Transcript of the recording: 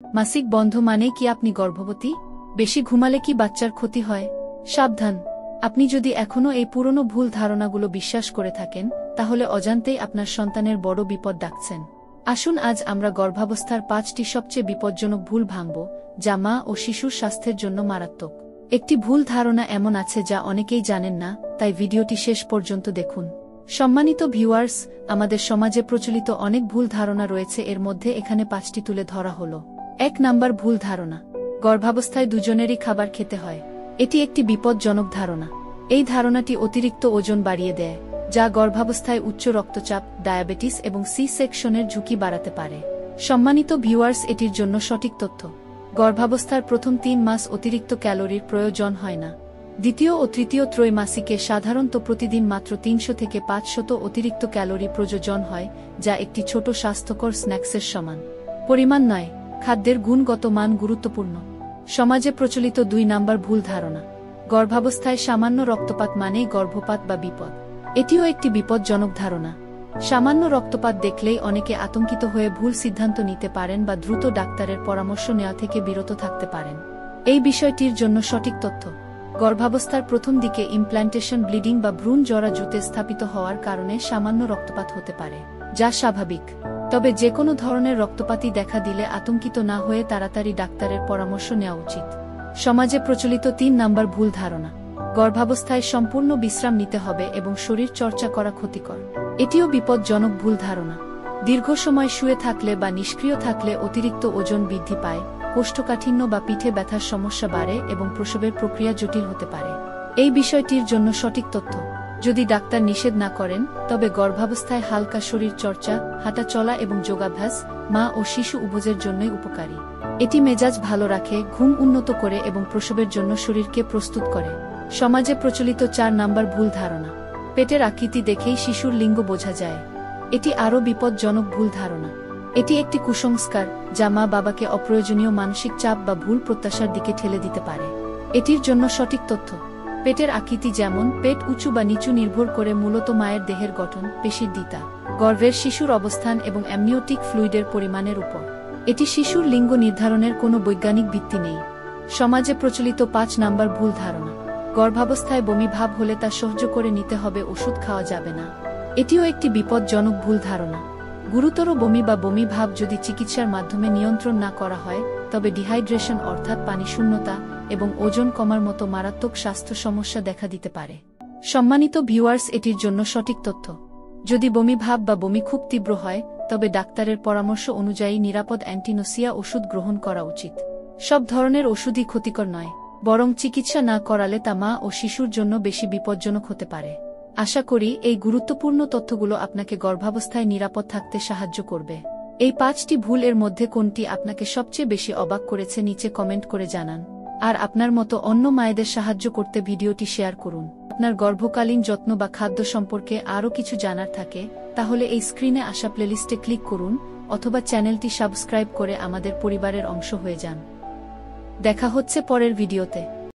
মাসিক বন্ধ মানে কি আপনি গর্ভবতী? বেশি ঘুমালে কি বাচ্চার ক্ষতি হয়? সাবধান, আপনি যদি এখনও এই পুরনো ভুল ধারণাগুলো বিশ্বাস করে থাকেন, তাহলে অজান্তেই আপনার সন্তানের বড় বিপদ ডাকছেন। আসুন আজ আমরা গর্ভাবস্থার 5টি সবচেয়ে বিপজ্জনক ভুল ভাঙব, যা মা ও শিশুর স্বাস্থ্যের জন্য মারাত্মক। একটি ভুল ধারণা এমন আছে যা অনেকেই জানেন না, তাই ভিডিওটি শেষ পর্যন্ত দেখুন। সম্মানিত ভিউয়ার্স, আমাদের সমাজে প্রচলিত অনেক ভুল ধারণা রয়েছে, এর মধ্যে এখানে 5টি তুলে ধরা হলো। 1 নাম্বার ভুল ধারণা, গর্ভাবস্থায় দুজনেরই খাবার খেতে হয়। এটি একটি বিপজ্জনক ধারণা। এই ধারণাটি অতিরিক্ত ওজন বাড়িয়ে দেয়, যা গর্ভাবস্থায় উচ্চ রক্তচাপ, ডায়াবেটিস এবং সি সেকশনের ঝুঁকি বাড়াতে পারে। সম্মানিত ভিউয়ার্স, এটির জন্য সঠিক তথ্য: গর্ভাবস্থার প্রথম 3 মাস অতিরিক্ত ক্যালোরির প্রয়োজন হয় না। দ্বিতীয় ও তৃতীয় ত্রৈমাসিকে সাধারণত প্রতিদিন মাত্র 300 থেকে 500 অতিরিক্ত ক্যালোরি প্রয়োজন হয়, যা একটি ছোট স্বাস্থ্যকর স্ন্যাক্সের সমান। পরিমাণ নয়, খাদ্যের গুণগত মান গুরুত্বপূর্ণ। সমাজে প্রচলিত 2 নাম্বার ভুল ধারণা, গর্ভাবস্থায় সামান্য রক্তপাত মানেই গর্ভপাত বা বিপদ। এটিও একটি বিপজ্জনক ধারণা। সামান্য রক্তপাত দেখলেই অনেকে আতঙ্কিত হয়ে ভুল সিদ্ধান্ত নিতে পারেন বা দ্রুত ডাক্তারের পরামর্শ নেওয়া থেকে বিরত থাকতে পারেন। এই বিষয়টির জন্য সঠিক তথ্য: গর্ভাবস্থার প্রথম দিকে ইমপ্ল্যান্টেশন ব্লিডিং বা ভ্রূণ জরাজুতে স্থাপিত হওয়ার কারণে সামান্য রক্তপাত হতে পারে, যা স্বাভাবিক। তবে যে কোনো ধরনের রক্তপাতই দেখা দিলে আতঙ্কিত না হয়ে তাড়াতাড়ি ডাক্তারের পরামর্শ নেওয়া উচিত। সমাজে প্রচলিত 3 নাম্বার ভুল ধারণা, গর্ভাবস্থায় সম্পূর্ণ বিশ্রাম নিতে হবে এবং শরীর চর্চা করা ক্ষতিকর। এটিও বিপজ্জনক ভুল ধারণা। দীর্ঘ সময় শুয়ে থাকলে বা নিষ্ক্রিয় থাকলে অতিরিক্ত ওজন বৃদ্ধি পায়, কোষ্ঠকাঠিন্য বা পিঠে ব্যথার সমস্যা বাড়ে এবং প্রসবের প্রক্রিয়া জটিল হতে পারে। এই বিষয়টির জন্য সঠিক তথ্য: যদি ডাক্তার নিষেধ না করেন, তবে গর্ভাবস্থায় হালকা শরীর চর্চা, হাঁটা চলা এবং যোগাভ্যাস মা ও শিশু উভয়ের জন্যই উপকারী। এটি মেজাজ ভালো রাখে, ঘুম উন্নত করে এবং প্রসবের জন্য শরীরকে প্রস্তুত করে। সমাজে প্রচলিত 4 নাম্বার ভুল ধারণা, পেটের আকৃতি দেখেই শিশুর লিঙ্গ বোঝা যায়। এটি আরও বিপজ্জনক ভুল ধারণা। এটি একটি কুসংস্কার, যা মা বাবাকে অপ্রয়োজনীয় মানসিক চাপ বা ভুল প্রত্যাশার দিকে ঠেলে দিতে পারে। এটির জন্য সঠিক তথ্য: পেটের আকৃতি যেমন পেট উঁচু বা নিচু নির্ভর করে মূলত মায়ের দেহের গঠন, পেশির দিতা, গর্ভের শিশুর অবস্থান এবং অ্যামনিওটিক ফ্লুইডের পরিমাণের উপর। এটি শিশুর লিঙ্গ নির্ধারণের কোনো বৈজ্ঞানিক ভিত্তি নেই। সমাজে প্রচলিত 5 নাম্বার ভুল ধারণা, গর্ভাবস্থায় বমি ভাব হলে তা সহ্য করে নিতে হবে, ওষুধ খাওয়া যাবে না। এটিও একটি বিপজ্জনক ভুল ধারণা। গুরুতর বমি বা বমি ভাব যদি চিকিৎসার মাধ্যমে নিয়ন্ত্রণ না করা হয়, তবে ডিহাইড্রেশন অর্থাৎ পানি শূন্যতা এবং ওজন কমার মতো মারাত্মক স্বাস্থ্য সমস্যা দেখা দিতে পারে। সম্মানিত ভিউয়ার্স, এটির জন্য সঠিক তথ্য: যদি বমি ভাব বা বমি খুব তীব্র হয়, তবে ডাক্তারের পরামর্শ অনুযায়ী নিরাপদ অ্যান্টিনোসিয়া ওষুধ গ্রহণ করা উচিত। সব ধরনের ওষুধই ক্ষতিকর নয়, বরং চিকিৎসা না করালে তা মা ও শিশুর জন্য বেশি বিপজ্জনক হতে পারে। আশা করি এই গুরুত্বপূর্ণ তথ্যগুলো আপনাকে গর্ভাবস্থায় নিরাপদ থাকতে সাহায্য করবে। এই 5টি ভুল এর মধ্যে কোনটি আপনাকে সবচেয়ে বেশি অবাক করেছে নিচে কমেন্ট করে জানান। আর আপনার মতো অন্য মায়েদের সাহায্য করতে ভিডিওটি শেয়ার করুন। আপনার গর্ভকালীন যত্ন বা খাদ্য সম্পর্কে আরও কিছু জানার থাকে, তাহলে এই স্ক্রিনে আসা প্লেলিস্টে ক্লিক করুন অথবা চ্যানেলটি সাবস্ক্রাইব করে আমাদের পরিবারের অংশ হয়ে যান। দেখা হচ্ছে পরের ভিডিওতে।